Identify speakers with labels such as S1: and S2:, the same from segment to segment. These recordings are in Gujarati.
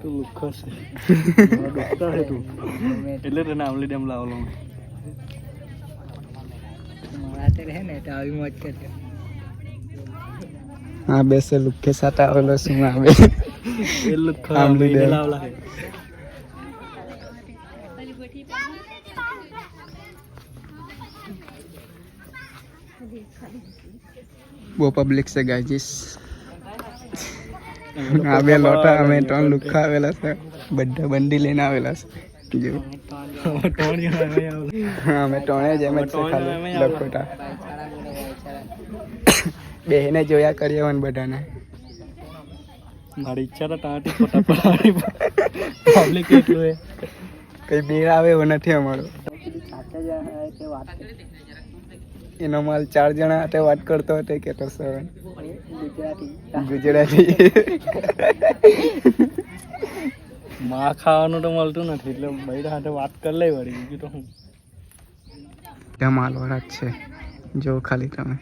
S1: તું લુખ્ખો છે ડોક્ટર છે તું એટલે તને આમલી ડેમ લાવલો
S2: મારા તે રહે ને તો આવી મોજ કરજો.
S3: હા બેસે લુખ્ખે સાથે આવેલો શું આવે
S1: એ લુખ્ખો
S3: આમલી ડેમ
S1: લાવલા છે.
S3: બહુ પબ્લિક છે ગાઈસ. આ બે લોટા અમે 3 લુખ્ખા આવેલા છે, બધા બંડી લઈને આવેલા છે. જો અમે 3 જ એમ જ છે ખાલી લખોટા બેહીને જોયા કરીએ વન બધાને.
S1: મારી ઈચ્છા તો તાંથી ફોટા પડાવવાની પબ્લિક એટલું હે
S3: કઈ બેર આવે એવો નથી અમારો. એનો માલ 4 જણા હાથે વાત કરતો હતો કે તો સર ગુજરાતી
S1: માં ખાવાનું તો મળતું નથી એટલે ભાઈ સાથે વાત કરી લઈ વળી બીજું તો હું
S3: ત્યાં માલવાળા જ છે જો ખાલી તમે.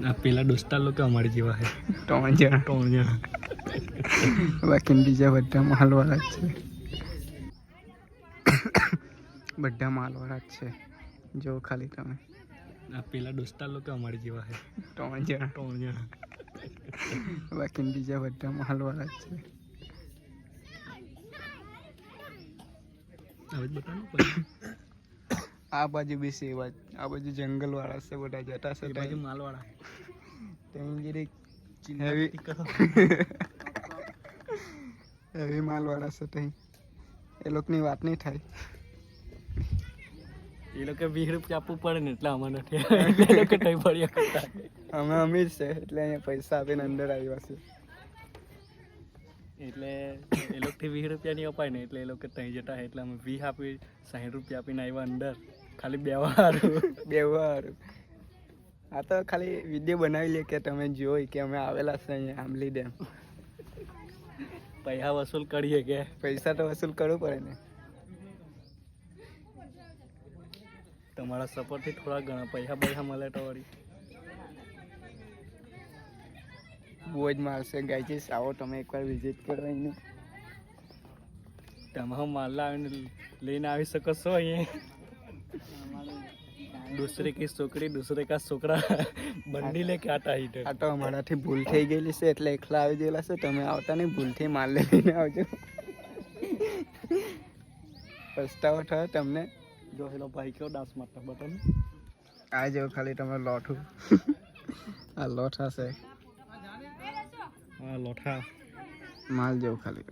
S1: આ પેલા દોસ્તાર લોકો અમારી જેવા છે
S3: 3 જણા
S1: 3 જણા
S3: બાકી બીજા બધા માલવાળા જ છે. બધા માલવાળા જ છે જો ખાલી તમે.
S1: આ પેલા દોસ્તાર લોકો અમારી જેવા છે
S3: 3 જણા
S1: 3 જણા
S3: બાકી બીજા બધા માલવાળા જ છે.
S1: હવે બતાવો
S3: આ બાજુ બી છે આ બાજુ જંગલ વાળા છે બધા જતા છે
S1: બાજુ માલવાળા
S3: હેવી માલવાળા છે ત્યાં એ લોકોની વાત નહીં થાય.
S1: એ લોકો 20 રૂપિયા આપવું પડે ને એટલે આમાં નથી એ લોકો તઈ પડ્યા કરતા.
S3: અમે અમીર છે એટલે અહીંયા પૈસા આપીને અંદર આવ્યા છે.
S1: એટલે એ લોકોથી 20 રૂપિયા નહીં અપાય ને એટલે એ લોકો ત્યાં જતા એટલે અમે 20 આપી 60 રૂપિયા આપીને આવ્યા અંદર ખાલી
S3: બેવાર. આ તો ખાલી વિડીયો બનાવી લે કે તમે જોઈ કે અમે આવેલા છે અહીંયા આમલી ડેમ.
S1: પૈસા વસૂલ કરીએ કે
S3: પૈસા તો વસૂલ કરવું પડે ને.
S1: તમારા સપોર્ટથી થોડા ઘણા પૈસા મળે તો વળી
S3: બહુ જ મારશે ગાઈસ. આવો તમે એકવાર વિઝિટ કરો એને.
S1: તમે માલ લાવીને લઈને આવી શકો છો અહીંયા. दूसरे की छोकरी दूसरे का छोकरा બંડી લે કે આટા હીટ.
S3: આ તો અમારાથી ભૂલ થઈ ગયેલી છે એટલે એકલા આવી ગયેલા છે. તમે આવતા નહીં ભૂલથી માલ લઈને આવજો. પસ્તાવો થયો તમને.
S1: જો હેલો ભાઈ કેવો ડાન્સ મારતા બટન
S3: આ જો ખાલી તમે લોઠું આ લોઠા છે
S1: હા લોઠા
S3: માલ જેવું ખાલી.